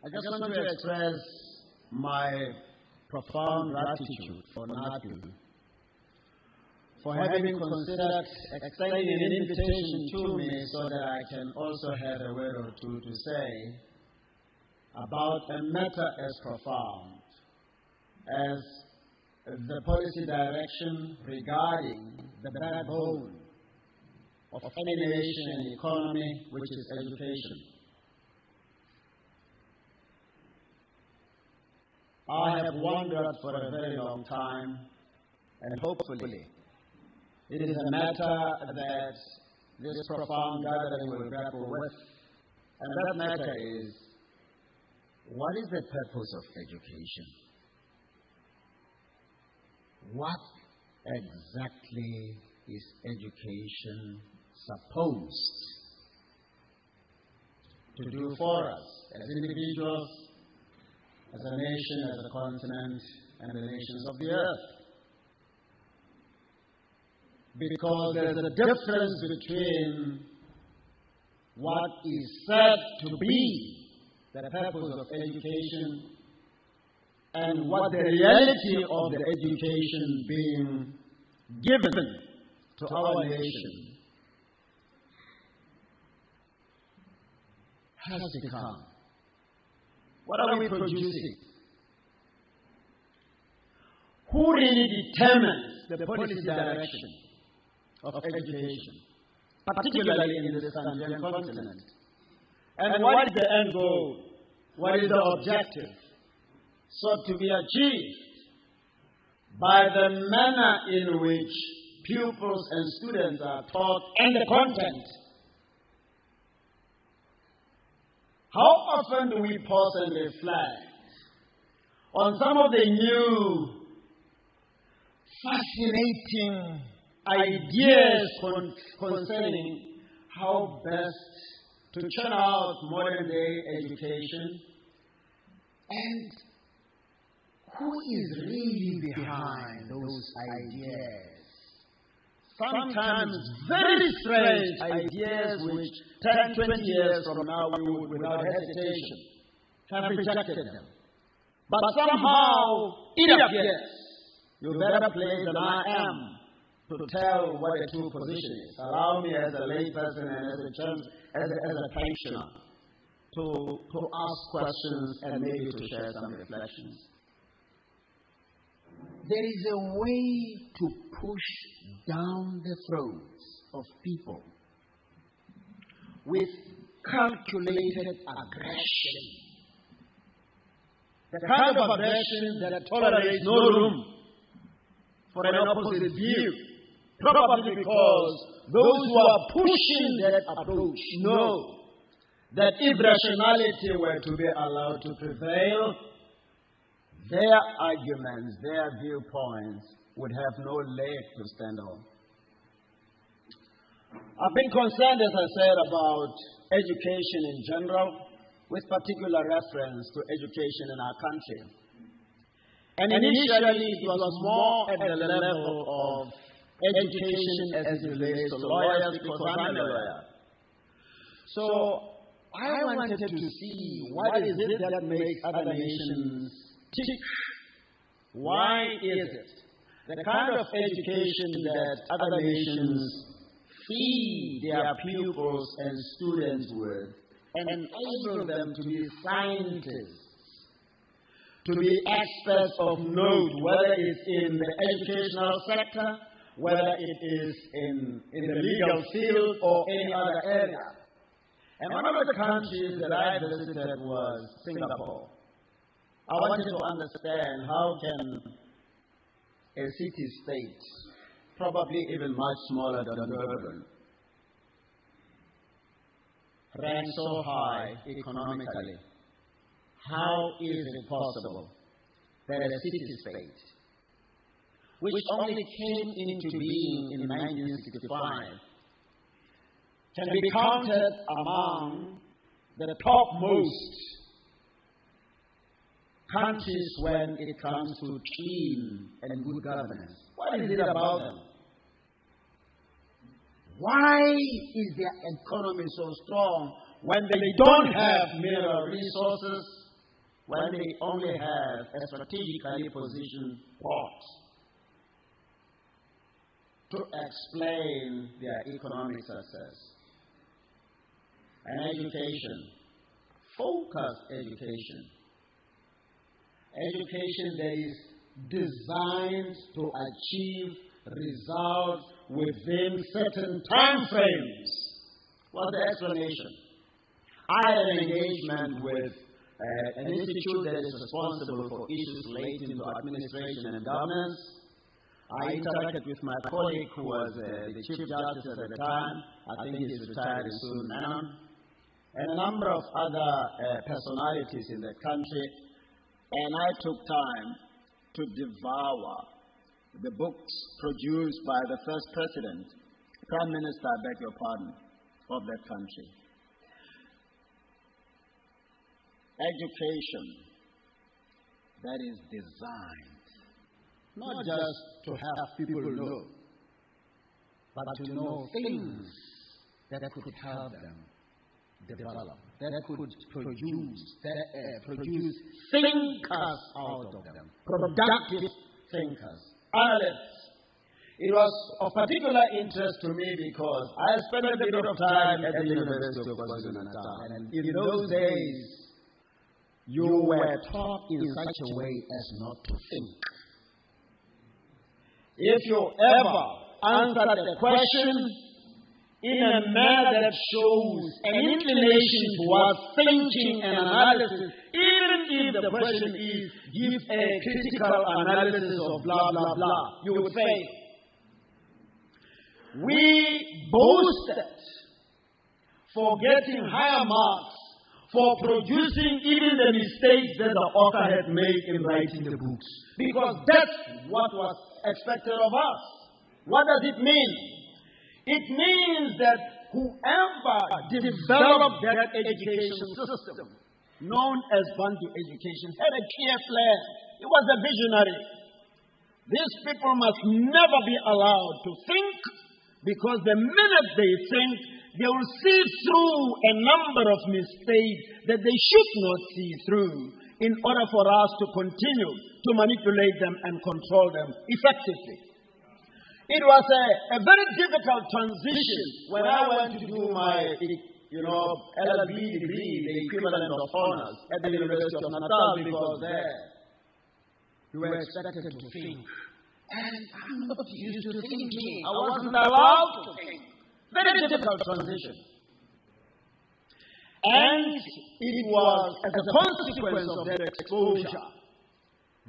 I just want to express my profound gratitude for NATU for having considered extending an invitation to me so that I can also have a word or two to say about a matter as profound as the policy direction regarding the backbone of any nation and economy, which is education. I have wondered for a very long time, and hopefully it is a matter that this profound gathering will grapple with. And that matter is, what is the purpose of education? What exactly is education supposed to do for us as individuals, as a nation, as a continent, and the nations of the earth? Because there's a difference between what is said to be the purpose of education and what the reality of the education being given to our nation has become. What are we producing? Who really determines the policy direction of education, particularly in the Scandian continent? And what is the end goal? What is the objective sought to be achieved by the manner in which pupils and students are taught and the content? How often do we pause and reflect on some of the new, fascinating ideas concerning how best to churn out modern-day education, and who is really behind those ideas? Sometimes very strange ideas which 10, 20 years from now we would, without hesitation, have rejected them. But somehow it appears you're better placed than I am to tell what the true position is. Allow me as a layperson and as a pensioner to ask questions and maybe to share some reflections. There is a way to push down the throats of people with calculated aggression. The kind of aggression that tolerates no room for an opposite view, probably because those who are pushing that approach know that if rationality were to be allowed to prevail, their arguments, their viewpoints would have no leg to stand on. I've been concerned, as I said, about education in general, with particular reference to education in our country. And initially, it was more at the level of education as it relates to lawyers, because I'm a lawyer. So I wanted to see what is it that makes other nations tick. Why is it the kind of education that other nations feed their pupils and students with and enable them to be scientists, to be experts of note, whether it's in the educational sector, whether it is in the legal field or any other area? And one of the countries that I visited was Singapore. I wanted to understand how can a city-state, probably even much smaller than Durban, rank so high economically. How is it possible that a city-state, which only came into being in 1965, can be counted among the topmost countries when it comes to clean and good governance? What is it about them? Why is their economy so strong when they don't have mineral resources, when they only have a strategically positioned port to explain their economic success. And education, focused education. Education that is designed to achieve results within certain time frames. What's the explanation? I had an engagement with an institute that is responsible for issues relating to administration and governance. I interacted with my colleague who was the Chief Justice at the time. I think he's retired soon now. And a number of other personalities in the country. And I took time to devour the books produced by the first president, Prime Minister, I beg your pardon, of that country. Education that is designed not just to have people know, but to know things that could help them develop, that could produce thinkers out of them, productive thinkers, analysts. It was of particular interest to me because I spent a bit of time at the University of KwaZulu-Natal, and in those days, you were taught in such a way as not to think. If you ever answered a question in a manner that shows an inclination towards thinking and analysis, even if the question is, give a critical analysis of blah, blah, blah, you would fail. We boasted for getting higher marks for producing even the mistakes that the author had made in writing the books. Because that's what was expected of us. What does it mean? It means that whoever developed that education system, known as Bantu education, had a clear plan. It was a visionary. These people must never be allowed to think, because the minute they think, they will see through a number of mistakes that they should not see through in order for us to continue to manipulate them and control them effectively. It was a very difficult transition when I went to do my LLB degree, the equivalent of honors, at the University of Natal, because there you were expected to think. And I'm not used to thinking. I wasn't allowed to think. Very difficult transition. And it was as a consequence of that exposure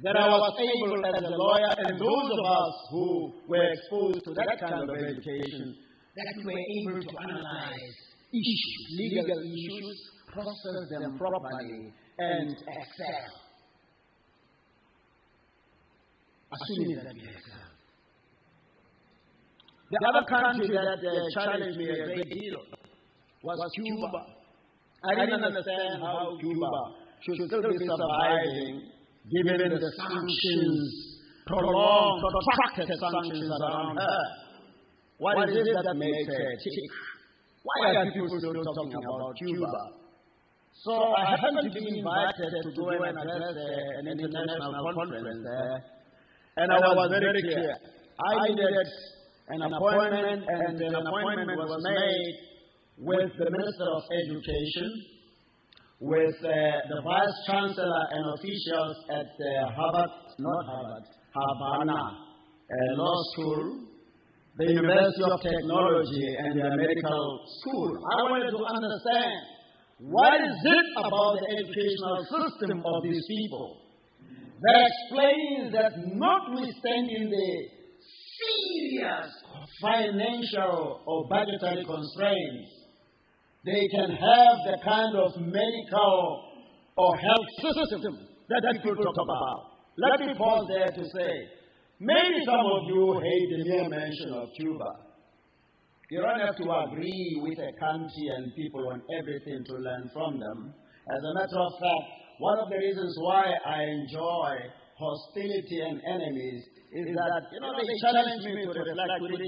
that I was able as a lawyer, and those of us who were exposed to that kind of education, that we were able to analyze issues, legal issues, process them properly, and excel. As soon as we excel. The other country that challenged me a great deal was Cuba. I didn't understand how Cuba should still be surviving given the sanctions, prolonged, protracted sanctions around her. What is it that makes her tick? Why are people still talking about Cuba? So I happened to be invited to go and address an international conference there, and I was very clear. I needed an appointment, and an appointment was made with the Minister of Education, with the Vice Chancellor and officials at Havana Law School, the University of Technology, and their medical school. I wanted to understand, what is it about the educational system of these people that explains that, notwithstanding the serious financial or budgetary constraints, they can have the kind of medical or health system that people talk about. Let me pause there to say, maybe some of you hate the mere mention of Cuba. You don't have to agree with a country and people on everything to learn from them. As a matter of fact, one of the reasons why I enjoy hostility and enemies is that, they challenge me to reflect with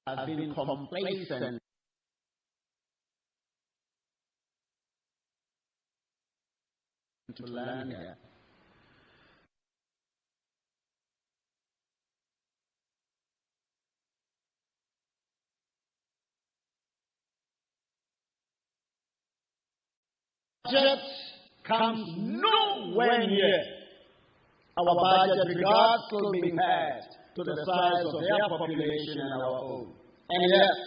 has been complacent to land here. Budget comes nowhere near our budget, regardless being passed to the size of their population and our own. And yet,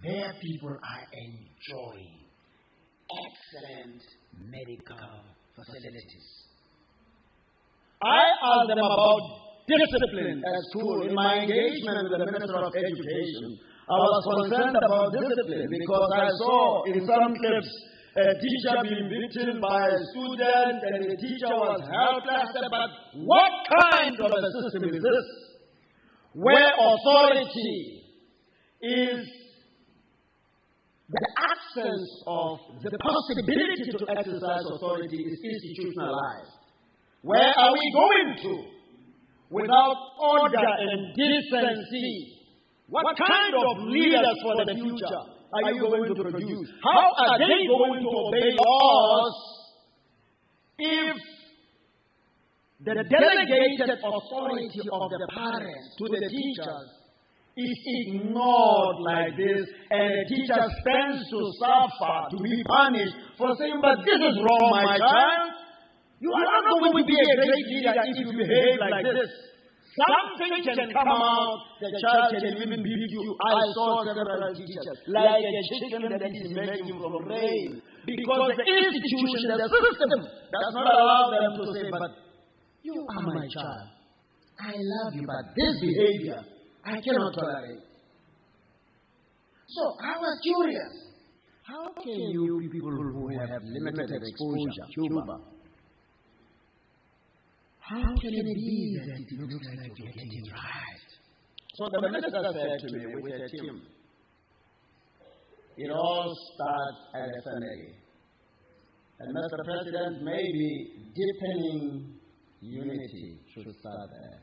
their people are enjoying excellent medical facilities. I asked them about discipline at school. In my engagement with the Minister of Education, I was concerned about discipline because I saw in some clips a teacher being beaten by a student and the teacher was helpless. But what kind of a system is this? Where authority is the absence of the possibility to exercise authority is institutionalized. Where are we going to without order and decency? What kind of leaders for the future are you going to produce? How are they going to obey laws if the delegated authority of the parents to the teachers is ignored like this, and the teacher stands to suffer, to be punished for saying, but this is wrong, my child. You are not going to be a great leader if you behave like this. Something can come out, the child can even beat you. I saw several teachers, like a chicken that is making from rain. Because the institution, the system, does not allow them to say, but you are my child. I love you, but this behavior, I cannot tolerate. So I was curious. How can you people who have limited exposure, Cuba, how can it be that it looks like you're getting it right? So the minister said to me with a team, it all starts at the family. And Mr. President, maybe deepening unity should start there.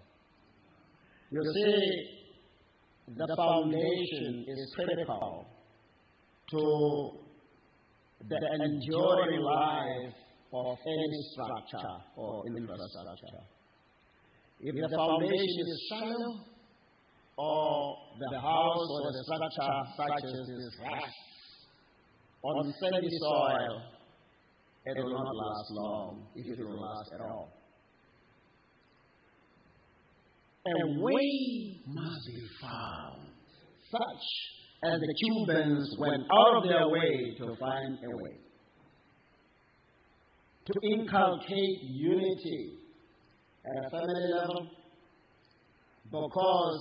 You see, the foundation is critical to the enduring life of any structure or infrastructure. If the foundation is shallow, or the house or the structure such as this rests on sandy soil, it will not last long, if it will last at all. A way must be found, such as the Cubans went out of their way to find a way to inculcate unity at a family level, because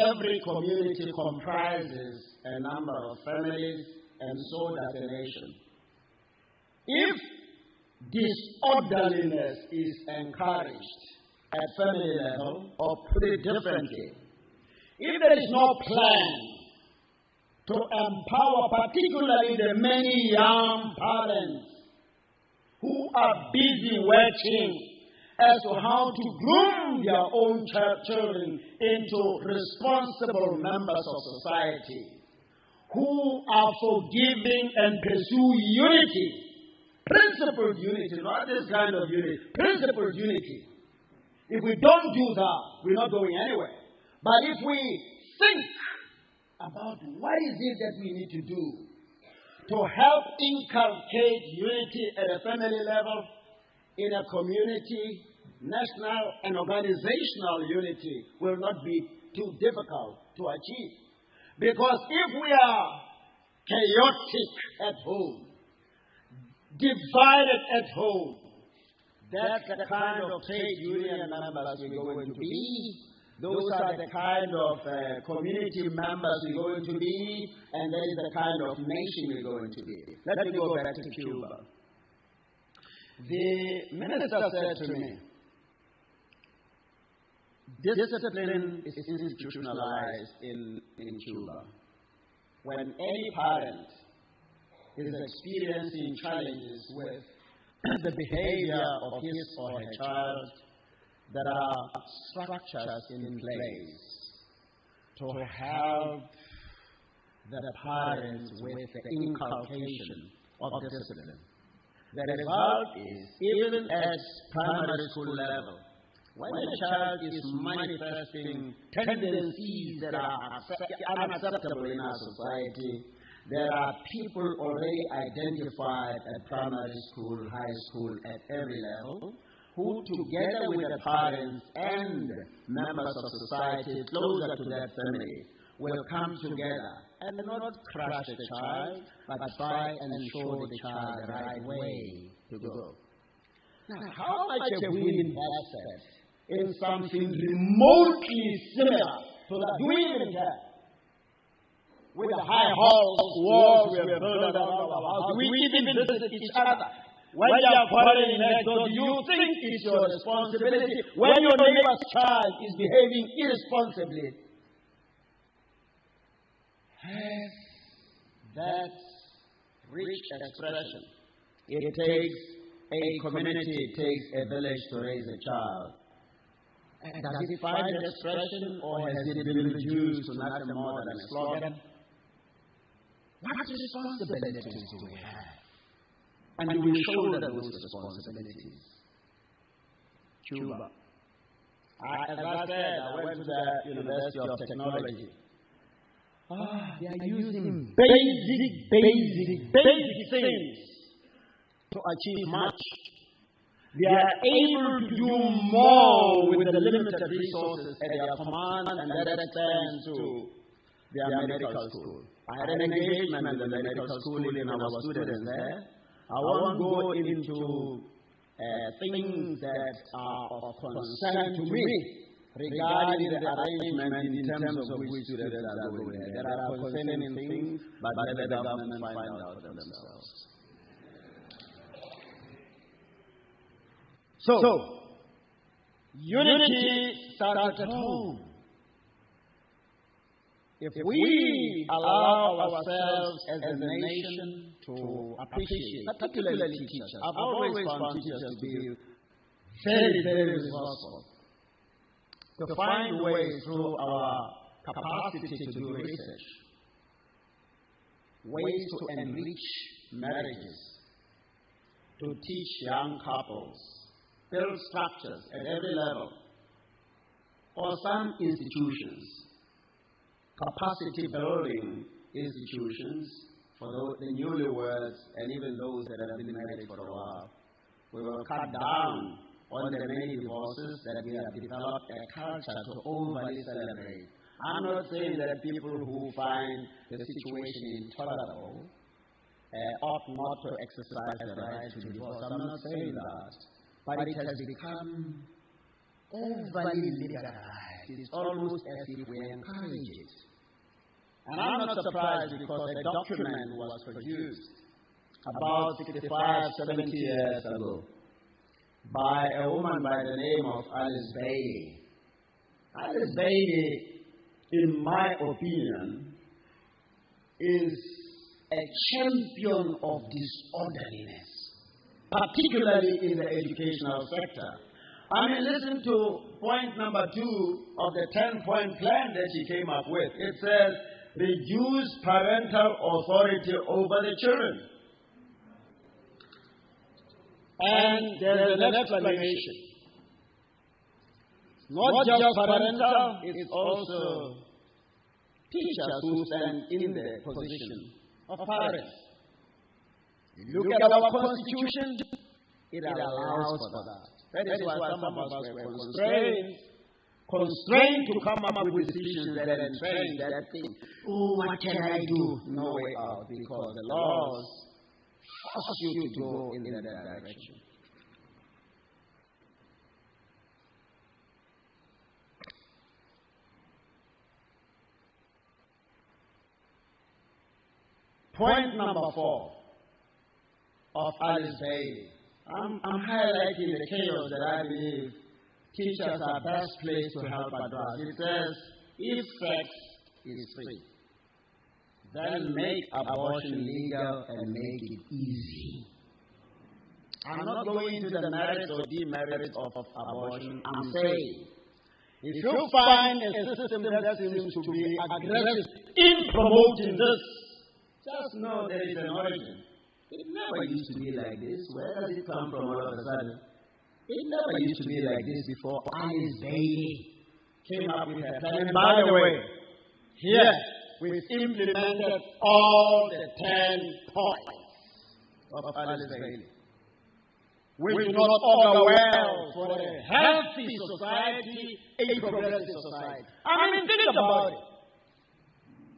every community comprises a number of families, and so does a nation. If disorderliness is encouraged at family level, or put it differently, if there is no plan to empower particularly the many young parents who are busy working as to how to groom their own children into responsible members of society, who are forgiving and pursue unity, principled unity, not this kind of unity, principled unity. If we don't do that, we're not going anywhere. But if we think about what is it that we need to do to help inculcate unity at a family level, in a community, national and organizational unity will not be too difficult to achieve. Because if we are chaotic at home, divided at home, that's the kind of trade union members we're going to be. Those are the kind of community members we're going to be, and that is the kind of nation we're going to be. Let me go back to Cuba. The minister said to me, discipline is institutionalized in Cuba. When any parent is experiencing challenges with the behavior of his or her child, there are structures in place to help the parents with the inculcation of discipline. The result is, even at primary school level, when a child is manifesting tendencies that are unacceptable in our society, there are people already identified at primary school, high school, at every level, who together with the parents and members of society closer to that family will come together and not crush the child, but try and show the child the right way to go. Now, how much have we invested in something remotely similar to that? Do we even care? With the high walls we have built around our house, do we even visit each other? When you are quarreling next door, do you think it's your responsibility when your neighbor's child is behaving irresponsibly? Has that rich expression. It takes a community, it takes a village to raise a child. Does it find expression, or has it been reduced to nothing more than a slogan? What responsibilities do we have? And do we shoulder those responsibilities? Cuba. As I said, I went to the University of Technology. They are using basic things to achieve much. They are able to do more with the limited resources at their command, and that extends to their medical school. I had an engagement with the medical school in our students there. I won't go into things that are of concern to me regarding the arrangement in terms of which students are going there. There are concerning things, but let the government find out for themselves. So, unity starts at home. If we allow ourselves as a nation to appreciate, particularly teachers, I've always found teachers to be very resourceful, to find ways through our capacity to do research, ways to enrich marriages, to teach young couples, build structures at every level, or some institutions, capacity building institutions for the newlyweds and even those that have been married for a while. We will cut down on the many divorces that we have developed a culture to overly celebrate. I'm not saying that people who find the situation intolerable ought not to exercise the right to divorce. I'm not saying that. But it has become overly liberalized. It's almost as if we encourage it. And I'm not surprised, because a document was produced about 65, 70 years ago by a woman by the name of Alice Bailey. Alice Bailey, in my opinion, is a champion of disorderliness, particularly in the educational sector. I mean, listen to point number 2 of the 10-point plan that she came up with. It says, reduce parental authority over the children. And there's an explanation. Not just parental, it's also teachers who stand in the position of parents. Look at our Constitution, it allows for that. That is why some of us were constrained to come up with decisions that entrench that thing. Oh, what can I do? No way out, because the laws force you to go in that direction. Point number 4 of Alice Bailey. I'm highlighting the chaos that I believe teachers are best placed to help address. It says, if sex is free, then make abortion legal and make it easy. I'm not going into the merits or demerits of abortion. I'm saying, If you find a system that seems to be aggressive in promoting this, just know there is an origin. It never used to be like this. Where does it come from all of a sudden? It never used to be like this before Alice Bailey came up with her plan. And by the way, here we've implemented all the 10 points of Alice Bailey. We do not augur well for a healthy society, a progressive society. I mean, think about it.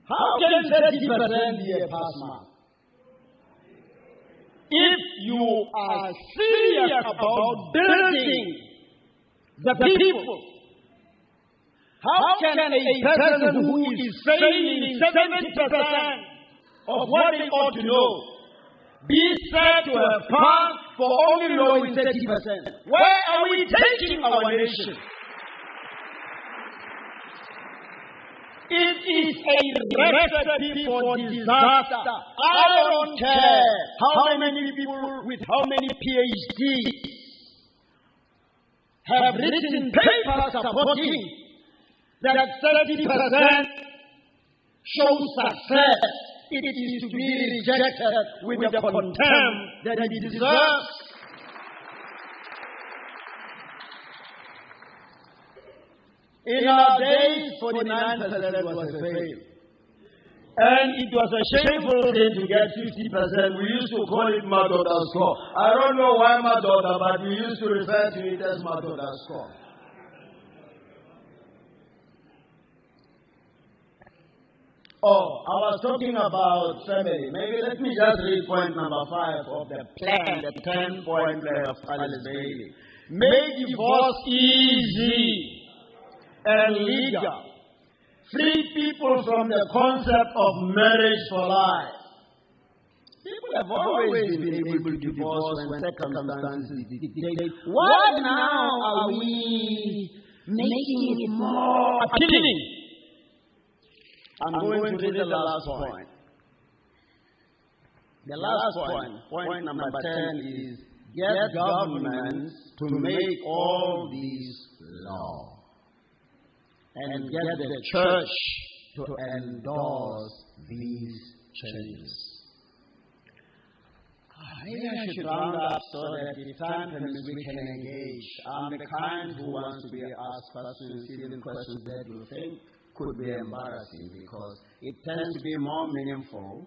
How can 30% be a pass mark? If you are serious about building the people, how can a person who is failing 70% of what they ought to know be said to have passed for only knowing 30%? Where are we taking our nation? It is a recipe for disaster. I don't care how many people with how many PhDs have written papers supporting that 30% shows success. It is to be rejected with the contempt that it deserves. In our days, 49% was a fail. And it was a shameful thing to get 50%. We used to call it Madoda score. I don't know why Madoda, but we used to refer to it as Madoda score. Oh, I was talking about family. Maybe let me just read point number 5 of the plan, the 10-point plan of Alice Bailey. Make divorce easy and legal. Free people from the concept of marriage for life. People have always been able to divorce when circumstances dictate. Why now are we making it more appealing? I'm going to read the last point. The last point number 10 is get governments to make all these laws and get the church to endorse these changes. Maybe I should round up so that if time permits we can engage. I'm the kind who wants to be asked questions, even questions that you think could be embarrassing, because it tends to be more meaningful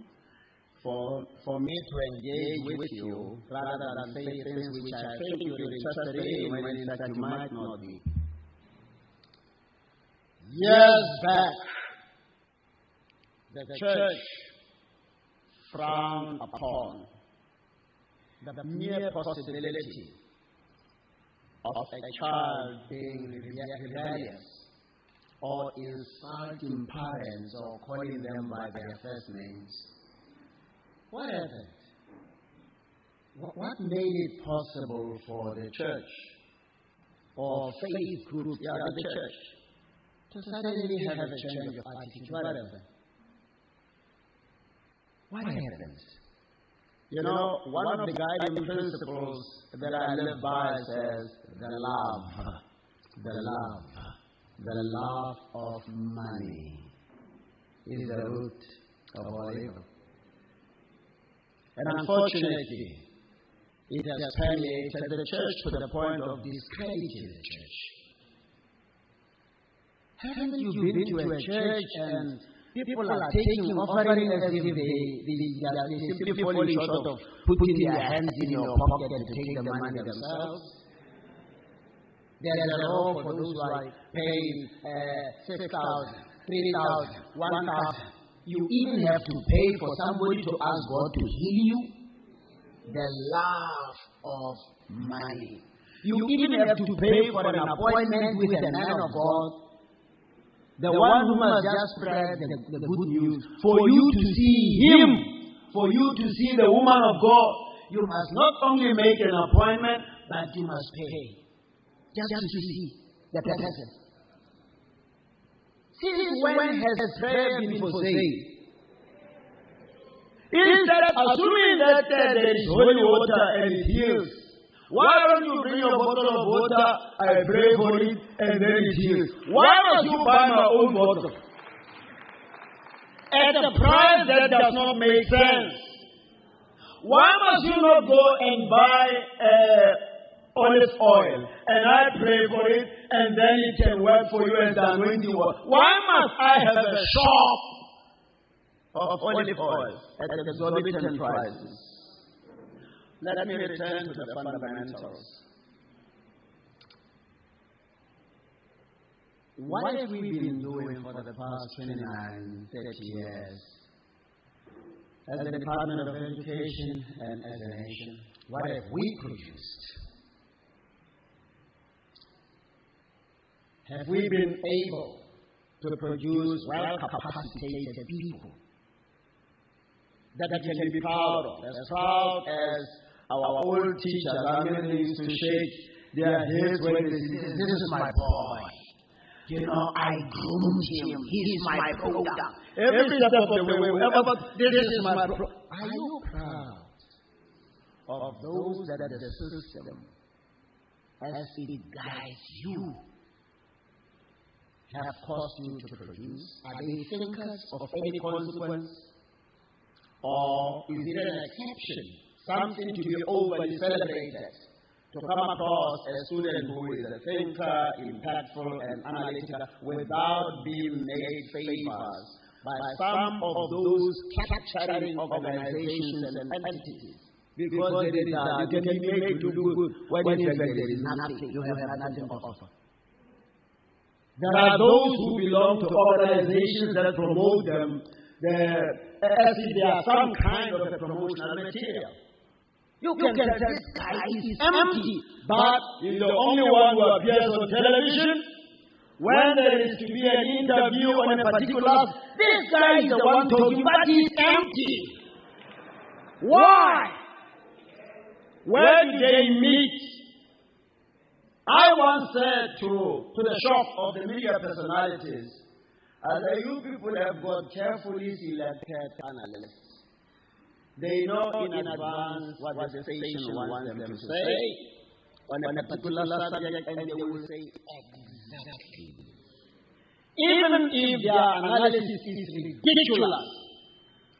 for me to engage with you rather than say things which I think you're interested in when in fact you might not be. Years back, the church frowned upon the mere possibility of a child being rebellious or insulting parents or calling them by their first names. What happened? What made it possible for the church or faith groups, the church, to suddenly have a change of attitude? What happened? What happened? You know, one of the guiding principles that I live by says the love of money is the root of all evil. And unfortunately, it has permeated the church to the point of discrediting the church. Haven't you been to a church and people are taking offering as if they simply falling short of putting their hands in your pocket to take the money themselves? There is a law for those who are paying 6,000, 3,000, 1,000. You even have to pay for somebody to ask God to heal you. The love of money. You even have to pay for an appointment with a man of God, the one who must just spread the good news. For you to see him, for you to see the woman of God, you must not only make an appointment, but you must pay. Just to see the person. Since when has prayer been forsaken? Instead of assuming that there is holy water and it heals, Why don't you bring your bottle of water, I pray for it, and then it heals? Why must you buy my own bottle? At a price that does not make sense. Why must you not go and buy olive oil, and I pray for it, and then it can work for you as the anointing oil? Why must I have a shop of olive oil at exorbitant prices? Let me return to the fundamentals. What have we been doing for the past 29, 30 years? As the Department of Education and as a nation, what have we produced? Have we been able to produce well-capacitated people that we can be proud of? As proud as our old teachers, I mean, they used to shake their heads when they say, this is my boy. You know, I groomed him. He's my product. Every step of the way, wherever, this is my product. Are you proud of those that the system, as it guides you, have caused you to produce? Are they thinkers of any consequence? Or is it an exception? Something to be overly celebrated? To come across a student who is a thinker, impactful, and analytical without being made famous by some of those capturing organizations and entities. Because there is you can be made to do good when in fact there is nothing. You have nothing to offer. There are those who belong to organizations that promote them as if they are some kind of a promotional material. You can tell this guy is empty, but he's the only one who appears on television. When there is to be an interview on a particular, this guy is the one talking, but he's empty. Why? Where do they meet? I once said to the shock of the media personalities, you people have got carefully selected analysts. They know in advance what the station wants them to say on a particular subject, and they will say exactly. Even if their analysis is ridiculous,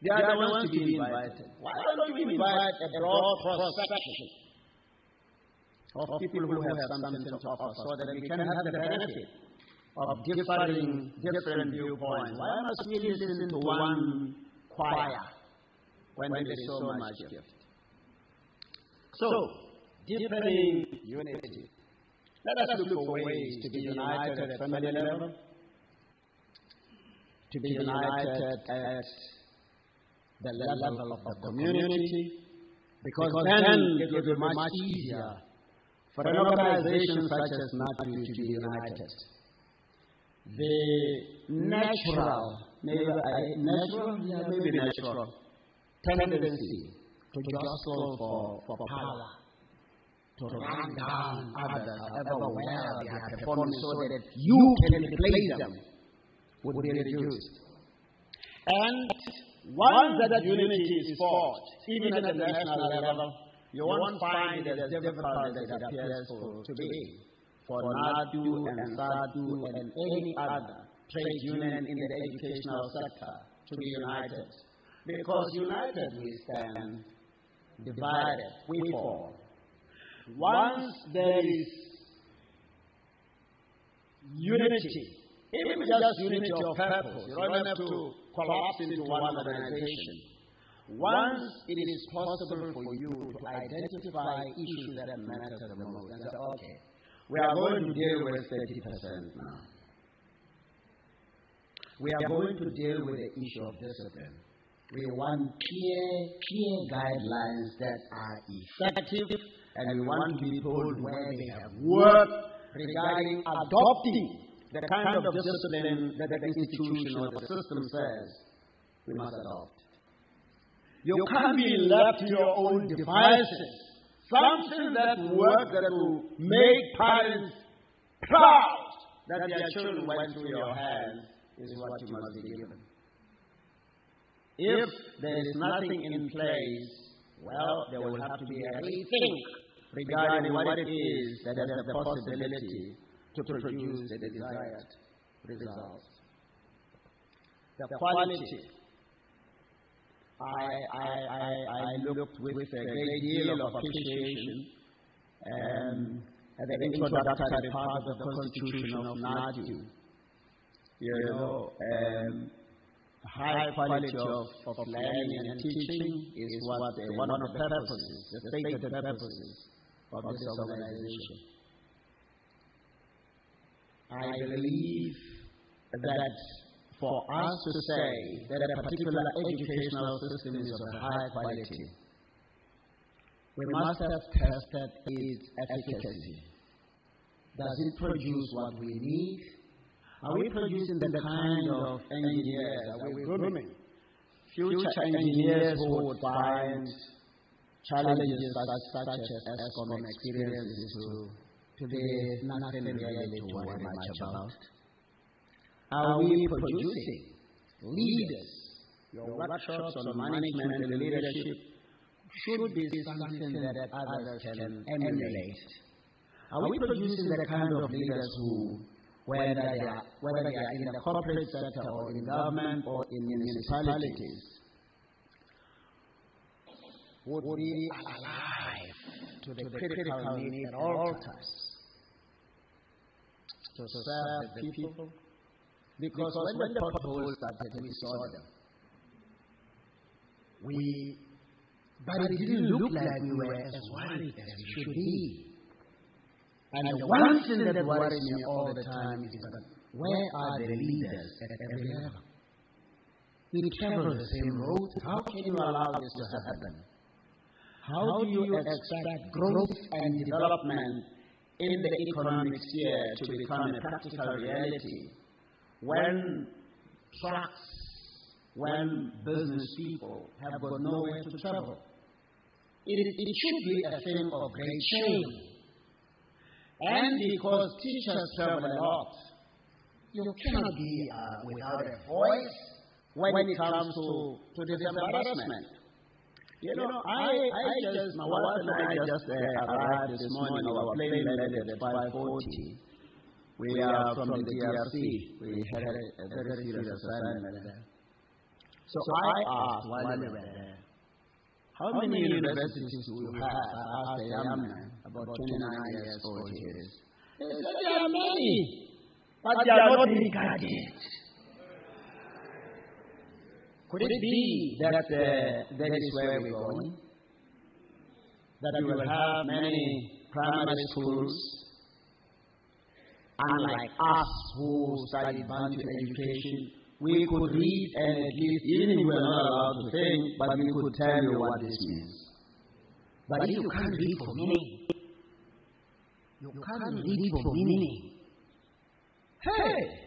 they are the ones to be invited. Why don't you invite a broad cross-section of people who have something to offer so that we can have the benefit of different viewpoints? Why must we listen to one choir when there is so much gift? So, deepening unity. Let us look for ways to be united at family level, to be united at the level of the community, because then it will be much easier for an organization such as NATU to be united. The natural tendency to jostle for power, to run down others, however well they are performing, so that you can replace them, would be reduced. And once that unity is forged, even at the national level, you won't find it as difficult as it appears to be for NATU and SADU and any other trade union in the educational sector to be united. Because united we stand, divided we fall. Once there is unity, even just unity of purpose, you don't have to collapse into one organization. Once it is possible for you to identify issues that matter the most, and say, okay, we are going to deal with 30% now. We are going to deal with the issue of discipline. We want clear guidelines that are effective, and we want to be told where they have worked regarding adopting the kind of discipline that the institution or the system says we must adopt. You can't be left to your own devices. Something that works that will make parents proud that their children went through your hands is what you must be given. If there is nothing in place, well, there will have to be a rethink regarding what it is that has the possibility to produce the desired results. The quality. I looked with a great deal of appreciation at the introductory part of the Constitution of NATU. High quality of learning and teaching is one of the purposes, the stated purposes of this organization. I believe that for us to say that a particular educational system is of high quality, we must have tested its efficacy. Does it produce what we need? Are we producing the kind of engineers? Are we grooming future engineers who would find challenges such as ESCOM experiences to be nothing really to worry much about? Are we producing leaders? Your workshops on management and leadership should be something that others can emulate. Are we producing the kind of leaders who, whether they are in the corporate sector or in government or in municipalities, would be alive to the critical need at all times to serve the people? Because when the potholes started, we saw them. But it didn't look like we were as worried as we should be. And the one thing that worries me all the time is that where are the leaders at every level? We travel the same road. How can you allow this to happen? How do you expect growth and development in the economic sphere to become a practical reality when trucks, when business people have got nowhere to travel? It should be a thing of great shame. And because teachers travel a lot, you cannot be without a voice when it comes to this embarrassment. My wife and I just arrived this morning. Our plane landed at 5:40. We are from the DRC. We had a very serious assignment there. So I asked while we were there, how many universities do you have? I asked a young man, about 29 years old he is. They said there are many, but they are not regarded. Could it be that that is where we're going? That we will have many primary schools, unlike us who studied Bantu education, we could read and at least, even if we were not allowed to think, but we could tell you what this means. But if you can't read for meaning, you can't read for meaning. Hey!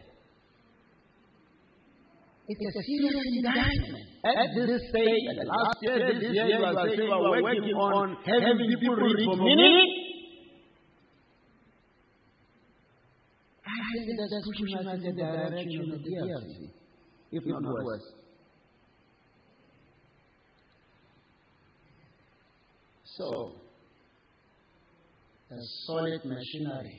It's a serious indictment. At this stage, last year, this year, you are saying you are working on having people read for meaning. I think that's pushing us in the direction of the DRC, if not worse. So, a solid machinery.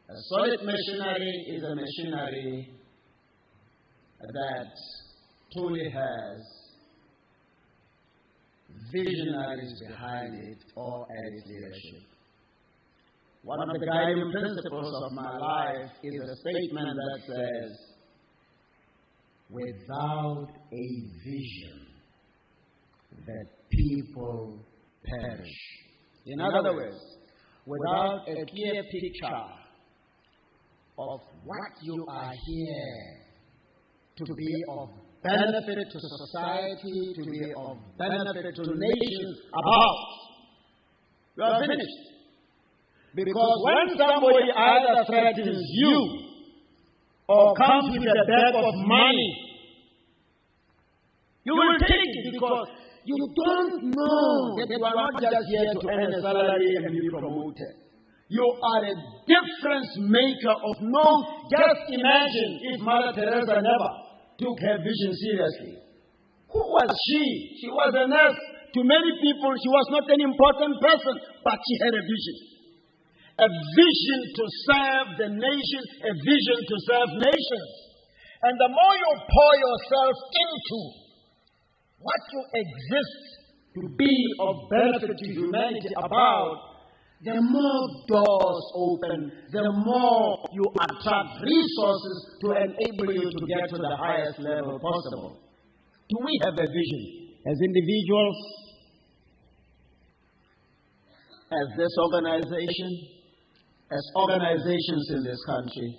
A solid machinery is a machinery that truly has visionaries behind it or at its leadership. One of the guiding principles of my life is a statement that says, without a vision, the people perish. In other words, without a clear picture of what you are here to be of benefit to society, to be of benefit to nations about, you are finished. Because when somebody either threatens you or comes with a bag of money, you will take it because you don't know that you are not just here to earn a salary and be promoted. You are a difference maker of note. Just imagine if Mother Teresa never took her vision seriously. Who was she? She was a nurse to many people, she was not an important person, but she had a vision. A vision to serve the nation, a vision to serve nations. And the more you pour yourself into what you exist to be of benefit to humanity about, the more doors open, the more you attract resources to enable you to get to the highest level possible. Do we have a vision as individuals, as this organization, as organizations in this country,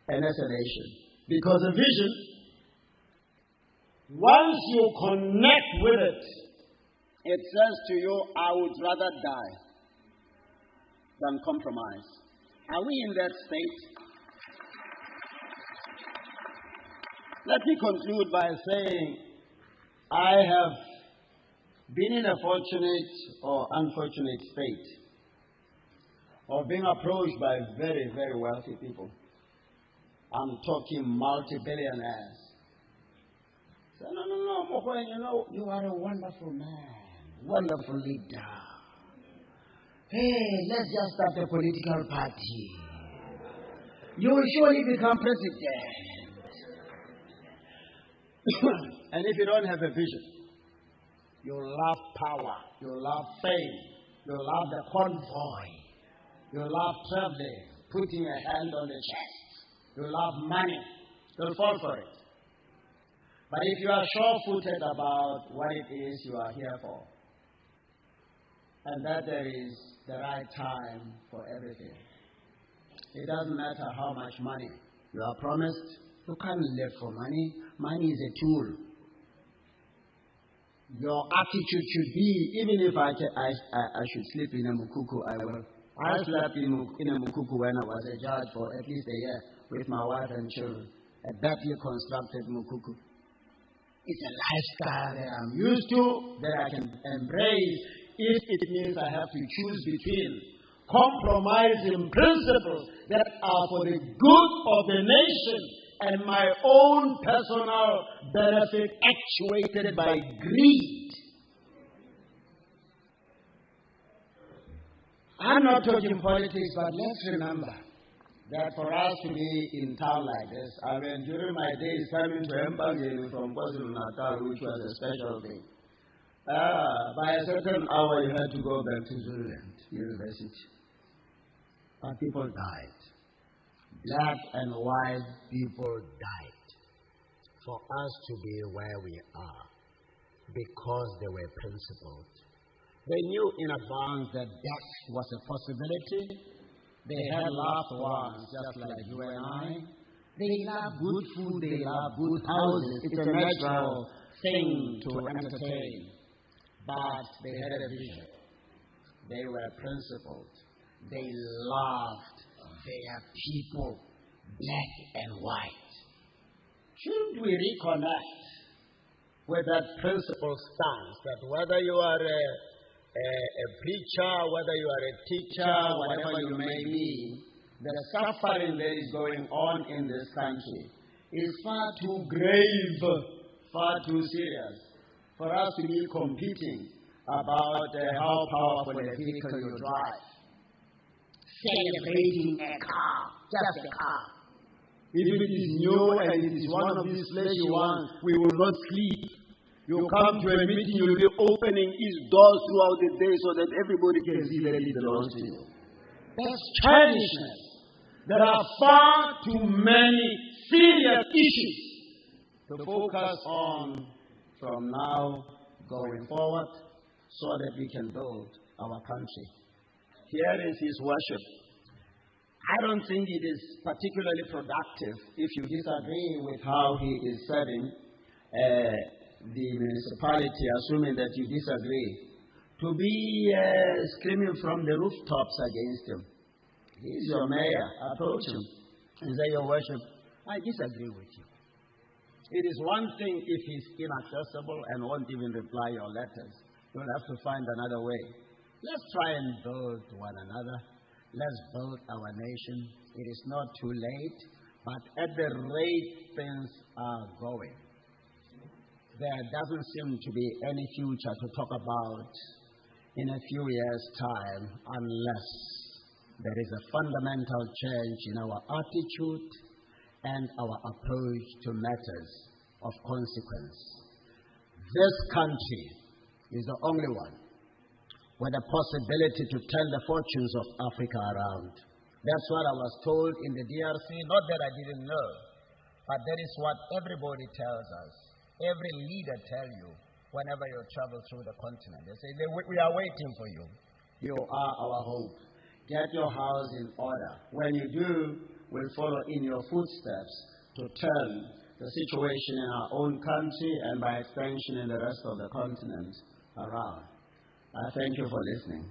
and as a nation? Because a vision, once you connect with it, it says to you, I would rather die than compromise. Are we in that state? Let me conclude by saying I have been in a fortunate or unfortunate state of being approached by very, very wealthy people. I'm talking multi-billionaires. So, no, Mogoeng, you are a wonderful man, wonderful leader. Hey, let's just start a political party. You will surely become president. And if you don't have a vision, you love power, you love fame, you love the convoy, you love traveling, putting a hand on the chest, you love money, you'll fall for it. But if you are sure-footed about what it is you are here for, and that there is the right time for everything, it doesn't matter how much money you are promised. You can't live for money. Money is a tool. Your attitude should be, even if I should sleep in a mukuku, I will. I slept in a mukuku when I was a judge for at least a year with my wife and children. A badly constructed mukuku. It's a lifestyle that I'm used to, that I can embrace if it means I have to choose between compromising principles that are for the good of the nation and my own personal benefit actuated by greed. I'm not talking politics, but let's remember that for us to be in town like this, I mean, during my days coming to Empangeni from KwaZulu-Natal, which was a special thing, by a certain hour you had to go back to Zululand University. But people died. Black and white people died for us to be where we are because they were principled. They knew in advance that death was a possibility. They had loved ones just like you and I. They love good food, they love good houses. It's a natural thing to entertain. But they had a vision. They were principled. They loved their people, black and white. Shouldn't we reconnect with that principle stance that whether you are a preacher, whether you are a teacher, whatever you may be, the suffering that is going on in this country is far too grave, far too serious for us to be competing about how powerful a vehicle you drive. Celebrating a car, just a car. If it is new and it is one of these flashy ones, we will not sleep. You come to a meeting, you will be opening its doors throughout the day so that everybody can see that it belongs to you. That's childishness. There are far too many serious issues to focus on from now going forward so that we can build our country. Here is his worship. I don't think it is particularly productive if you disagree with how he is serving the municipality, assuming that you disagree, to be screaming from the rooftops against him. He is your mayor. Approach him and say, Your worship, I disagree with you. It is one thing if he's inaccessible and won't even reply your letters. You'll have to find another way. Let's try and build one another. Let's build our nation. It is not too late, but at the rate things are going, there doesn't seem to be any future to talk about in a few years' time unless there is a fundamental change in our attitude and our approach to matters of consequence. This country is the only one with the possibility to turn the fortunes of Africa around. That's what I was told in the DRC, not that I didn't know, but that is what everybody tells us. Every leader tells you whenever you travel through the continent. They say, we are waiting for you. You are our hope. Get your house in order. When you do, we'll follow in your footsteps to turn the situation in our own country and by extension in the rest of the continent around. I thank you for listening.